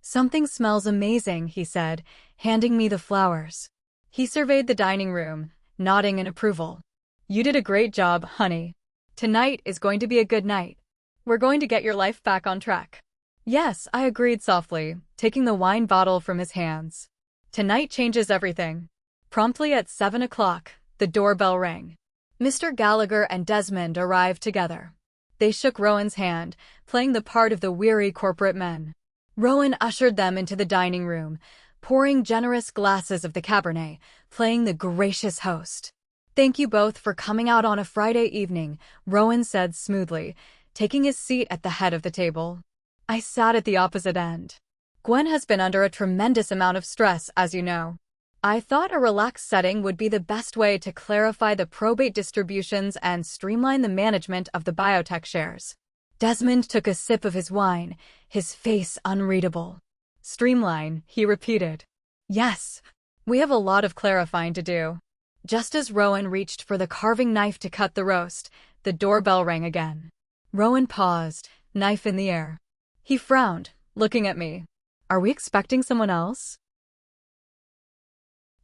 Something smells amazing, he said, handing me the flowers. He surveyed the dining room, nodding in approval. You did a great job, honey. Tonight is going to be a good night. We're going to get your life back on track. Yes, I agreed softly, taking the wine bottle from his hands. Tonight changes everything. Promptly at 7 o'clock, the doorbell rang. Mr. Gallagher and Desmond arrived together. They shook Rowan's hand, playing the part of the weary corporate men. Rowan ushered them into the dining room, pouring generous glasses of the Cabernet, playing the gracious host. Thank you both for coming out on a Friday evening, Rowan said smoothly, taking his seat at the head of the table. I sat at the opposite end. Gwen has been under a tremendous amount of stress, as you know. I thought a relaxed setting would be the best way to clarify the probate distributions and streamline the management of the biotech shares. Desmond took a sip of his wine, his face unreadable. Streamline, he repeated. Yes, we have a lot of clarifying to do. Just as Rowan reached for the carving knife to cut the roast, the doorbell rang again. Rowan paused, knife in the air. He frowned, looking at me. Are we expecting someone else?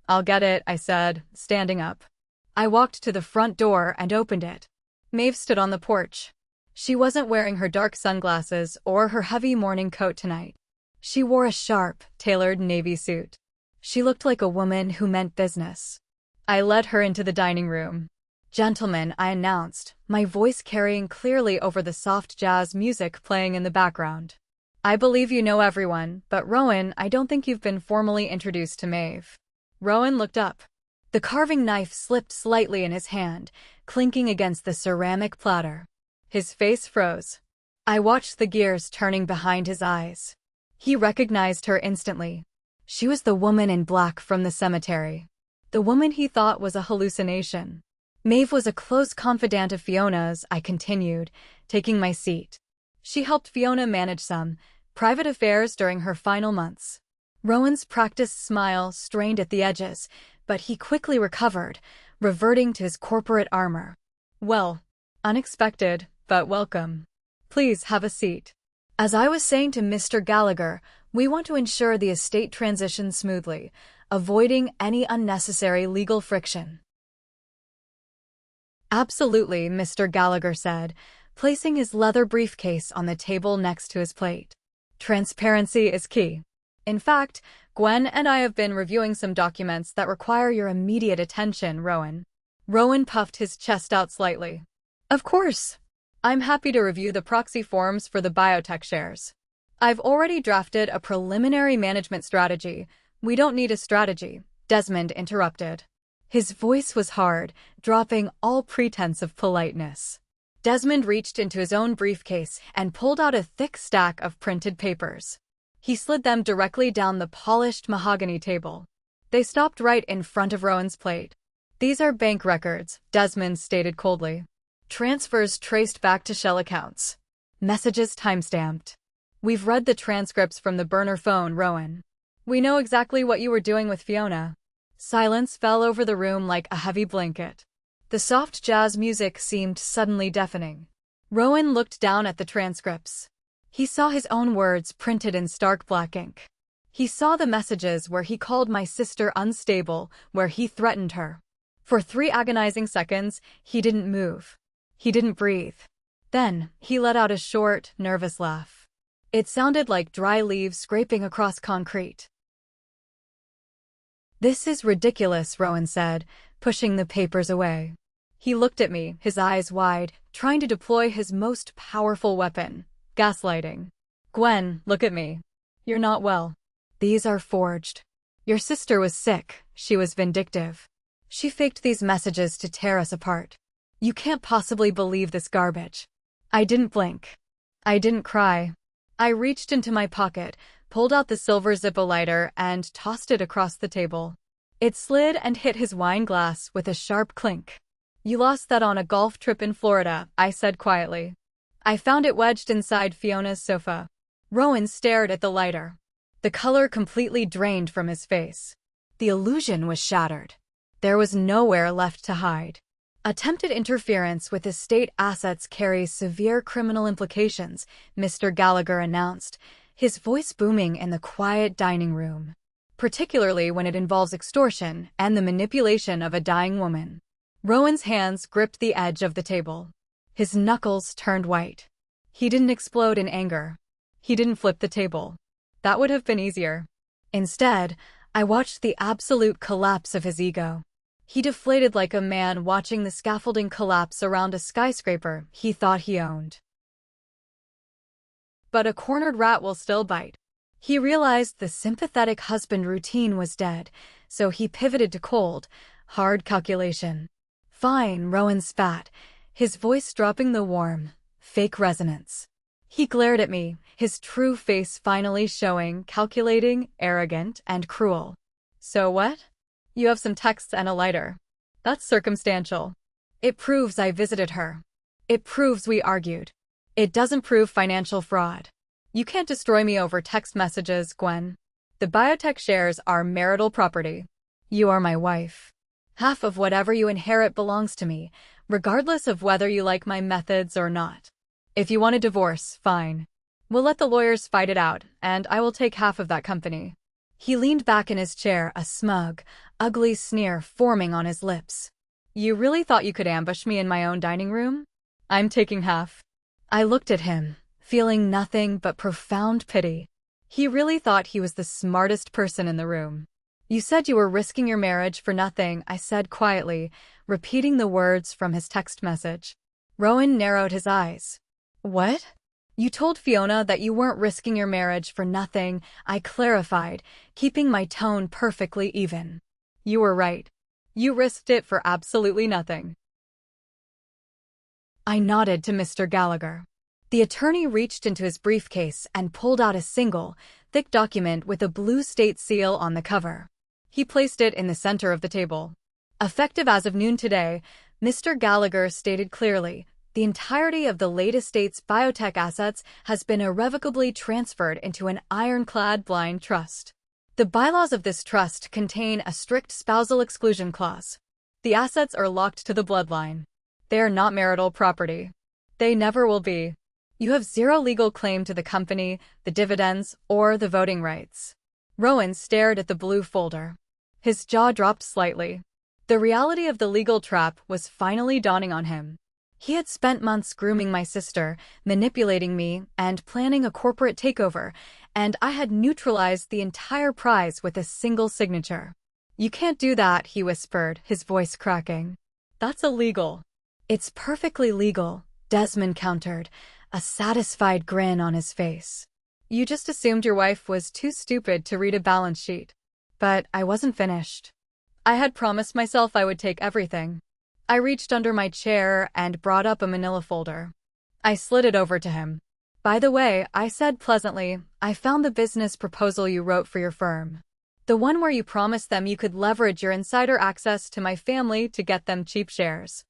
I'll get it, I said, standing up. I walked to the front door and opened it. Maeve stood on the porch. She wasn't wearing her dark sunglasses or her heavy morning coat tonight. She wore a sharp, tailored navy suit. She looked like a woman who meant business. I led her into the dining room. Gentlemen, I announced, my voice carrying clearly over the soft jazz music playing in the background. I believe you know everyone, but Rowan, I don't think you've been formally introduced to Maeve. Rowan looked up. The carving knife slipped slightly in his hand, clinking against the ceramic platter. His face froze. I watched the gears turning behind his eyes. He recognized her instantly. She was the woman in black from the cemetery. The woman he thought was a hallucination. Maeve was a close confidant of Fiona's, I continued, taking my seat. She helped Fiona manage some private affairs during her final months. Rowan's practiced smile strained at the edges, but he quickly recovered, reverting to his corporate armor. Well, unexpected, but welcome. Please have a seat. As I was saying to Mr. Gallagher, we want to ensure the estate transitions smoothly, avoiding any unnecessary legal friction. Absolutely, Mr. Gallagher said, placing his leather briefcase on the table next to his plate. Transparency is key. In fact, Gwen and I have been reviewing some documents that require your immediate attention, Rowan. Rowan puffed his chest out slightly. Of course. I'm happy to review the proxy forms for the biotech shares. I've already drafted a preliminary management strategy. We don't need a strategy, Desmond interrupted. His voice was hard, dropping all pretense of politeness. Desmond reached into his own briefcase and pulled out a thick stack of printed papers. He slid them directly down the polished mahogany table. They stopped right in front of Rowan's plate. "These are bank records," Desmond stated coldly. "Transfers traced back to shell accounts. Messages timestamped. We've read the transcripts from the burner phone, Rowan. We know exactly what you were doing with Fiona." Silence fell over the room like a heavy blanket. The soft jazz music seemed suddenly deafening. Rowan looked down at the transcripts. He saw his own words printed in stark black ink. He saw the messages where he called my sister unstable, where he threatened her. For 3 agonizing seconds, he didn't move. He didn't breathe. Then, he let out a short, nervous laugh. It sounded like dry leaves scraping across concrete. "This is ridiculous," Rowan said, pushing the papers away. He looked at me, his eyes wide, trying to deploy his most powerful weapon, gaslighting. "Gwen, look at me. You're not well. These are forged. Your sister was sick, she was vindictive. She faked these messages to tear us apart. You can't possibly believe this garbage." I didn't blink. I didn't cry. I reached into my pocket, pulled out the silver Zippo lighter, and tossed it across the table. It slid and hit his wine glass with a sharp clink. "You lost that on a golf trip in Florida," I said quietly. "I found it wedged inside Fiona's sofa." Rowan stared at the lighter. The color completely drained from his face. The illusion was shattered. There was nowhere left to hide. "Attempted interference with estate assets carries severe criminal implications," Mr. Gallagher announced, his voice booming in the quiet dining room. "Particularly when it involves extortion and the manipulation of a dying woman." Rowan's hands gripped the edge of the table. His knuckles turned white. He didn't explode in anger. He didn't flip the table. That would have been easier. Instead, I watched the absolute collapse of his ego. He deflated like a man watching the scaffolding collapse around a skyscraper he thought he owned. But a cornered rat will still bite. He realized the sympathetic husband routine was dead, so he pivoted to cold, hard calculation. "Fine," Rowan spat, his voice dropping the warm, fake resonance. He glared at me, his true face finally showing, calculating, arrogant, and cruel. "So what? You have some texts and a lighter. That's circumstantial. It proves I visited her. It proves we argued. It doesn't prove financial fraud. You can't destroy me over text messages, Gwen. The biotech shares are marital property. You are my wife. Half of whatever you inherit belongs to me, regardless of whether you like my methods or not. If you want a divorce, fine. We'll let the lawyers fight it out, and I will take half of that company." He leaned back in his chair, a smug, ugly sneer forming on his lips. "You really thought you could ambush me in my own dining room? I'm taking half." I looked at him, feeling nothing but profound pity. He really thought he was the smartest person in the room. "You said you were risking your marriage for nothing," I said quietly, repeating the words from his text message. Rowan narrowed his eyes. "What?" "You told Fiona that you weren't risking your marriage for nothing," I clarified, keeping my tone perfectly even. "You were right. You risked it for absolutely nothing." I nodded to Mr. Gallagher. The attorney reached into his briefcase and pulled out a single, thick document with a blue state seal on the cover. He placed it in the center of the table. "Effective as of noon today," Mr. Gallagher stated clearly, "the entirety of the late estate's biotech assets has been irrevocably transferred into an ironclad blind trust. The bylaws of this trust contain a strict spousal exclusion clause. The assets are locked to the bloodline. They are not marital property. They never will be. You have zero legal claim to the company, the dividends, or the voting rights." Rowan stared at the blue folder. His jaw dropped slightly. The reality of the legal trap was finally dawning on him. He had spent months grooming my sister, manipulating me, and planning a corporate takeover, and I had neutralized the entire prize with a single signature. "You can't do that," he whispered, his voice cracking. "That's illegal." "It's perfectly legal," Desmond countered, a satisfied grin on his face. "You just assumed your wife was too stupid to read a balance sheet." But I wasn't finished. I had promised myself I would take everything. I reached under my chair and brought up a manila folder. I slid it over to him. "By the way," I said pleasantly, "I found the business proposal you wrote for your firm. The one where you promised them you could leverage your insider access to my family to get them cheap shares."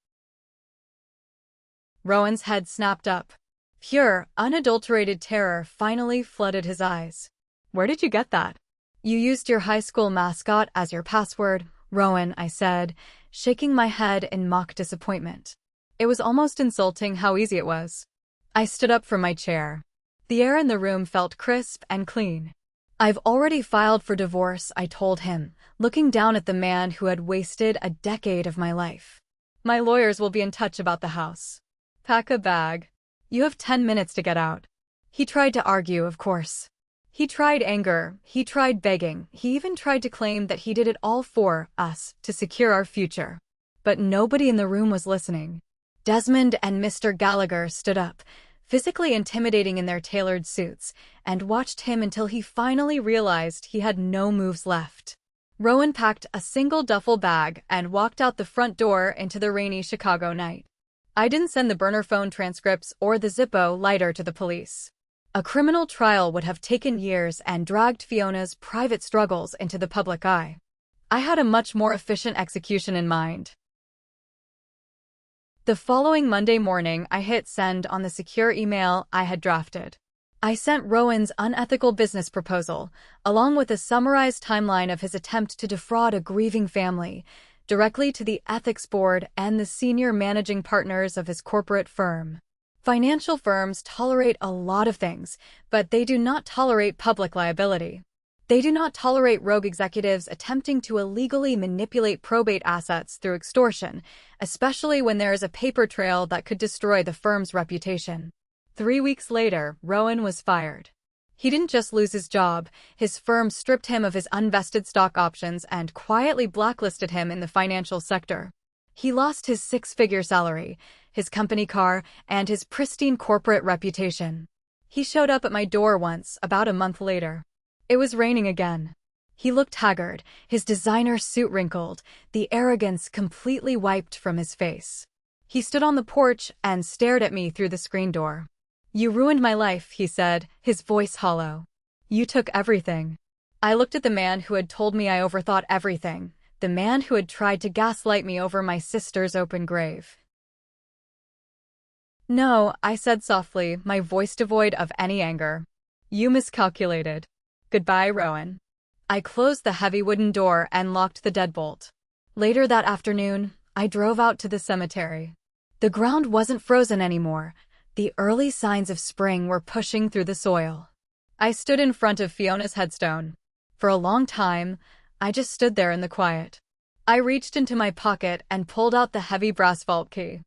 Rowan's head snapped up. Pure, unadulterated terror finally flooded his eyes. "Where did you get that?" "You used your high school mascot as your password, Rowan," I said, shaking my head in mock disappointment. It was almost insulting how easy it was. I stood up from my chair. The air in the room felt crisp and clean. "I've already filed for divorce," I told him, looking down at the man who had wasted a decade of my life. "My lawyers will be in touch about the house. Pack a bag. You have 10 minutes to get out." He tried to argue, of course. He tried anger, he tried begging, he even tried to claim that he did it all for us, to secure our future. But nobody in the room was listening. Desmond and Mr. Gallagher stood up, physically intimidating in their tailored suits, and watched him until he finally realized he had no moves left. Rowan packed a single duffel bag and walked out the front door into the rainy Chicago night. I didn't send the burner phone transcripts or the Zippo lighter to the police. A criminal trial would have taken years and dragged Fiona's private struggles into the public eye. I had a much more efficient execution in mind. The following Monday morning, I hit send on the secure email I had drafted. I sent Rowan's unethical business proposal, along with a summarized timeline of his attempt to defraud a grieving family, directly to the ethics board and the senior managing partners of his corporate firm. Financial firms tolerate a lot of things, but they do not tolerate public liability. They do not tolerate rogue executives attempting to illegally manipulate probate assets through extortion, especially when there is a paper trail that could destroy the firm's reputation. 3 weeks later, Rowan was fired. He didn't just lose his job, his firm stripped him of his unvested stock options and quietly blacklisted him in the financial sector. He lost his 6-figure salary, his company car, and his pristine corporate reputation. He showed up at my door once, about a month later. It was raining again. He looked haggard, his designer suit wrinkled, the arrogance completely wiped from his face. He stood on the porch and stared at me through the screen door. "You ruined my life," he said, his voice hollow. "You took everything." I looked at the man who had told me I overthought everything, the man who had tried to gaslight me over my sister's open grave. "No," I said softly, my voice devoid of any anger. "You miscalculated. Goodbye, Rowan." I closed the heavy wooden door and locked the deadbolt. Later that afternoon, I drove out to the cemetery. The ground wasn't frozen anymore. The early signs of spring were pushing through the soil. I stood in front of Fiona's headstone. For a long time, I just stood there in the quiet. I reached into my pocket and pulled out the heavy brass vault key.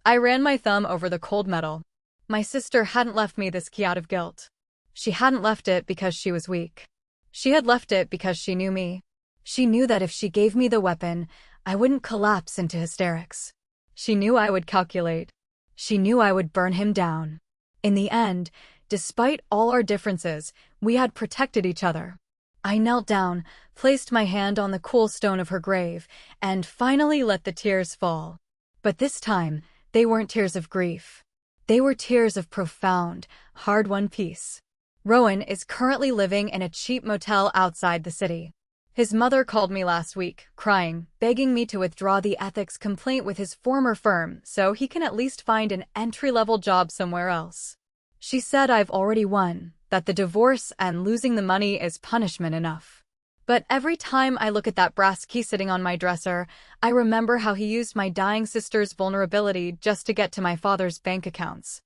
I ran my thumb over the cold metal. My sister hadn't left me this key out of guilt. She hadn't left it because she was weak. She had left it because she knew me. She knew that if she gave me the weapon, I wouldn't collapse into hysterics. She knew I would calculate. She knew I would burn him down. In the end, despite all our differences, we had protected each other. I knelt down, placed my hand on the cool stone of her grave, and finally let the tears fall. But this time, they weren't tears of grief. They were tears of profound, hard-won peace. Rowan is currently living in a cheap motel outside the city. His mother called me last week, crying, begging me to withdraw the ethics complaint with his former firm so he can at least find an entry-level job somewhere else. She said I've already won, that the divorce and losing the money is punishment enough. But every time I look at that brass key sitting on my dresser, I remember how he used my dying sister's vulnerability just to get to my father's bank accounts.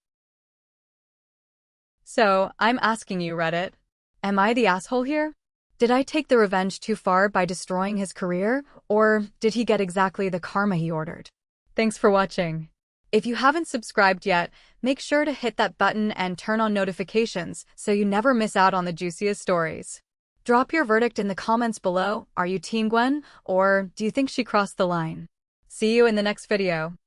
So, I'm asking you, Reddit, am I the asshole here? Did I take the revenge too far by destroying his career, or did he get exactly the karma he ordered? Thanks for watching. If you haven't subscribed yet, make sure to hit that button and turn on notifications so you never miss out on the juiciest stories. Drop your verdict in the comments below. Are you Team Gwen, or do you think she crossed the line? See you in the next video.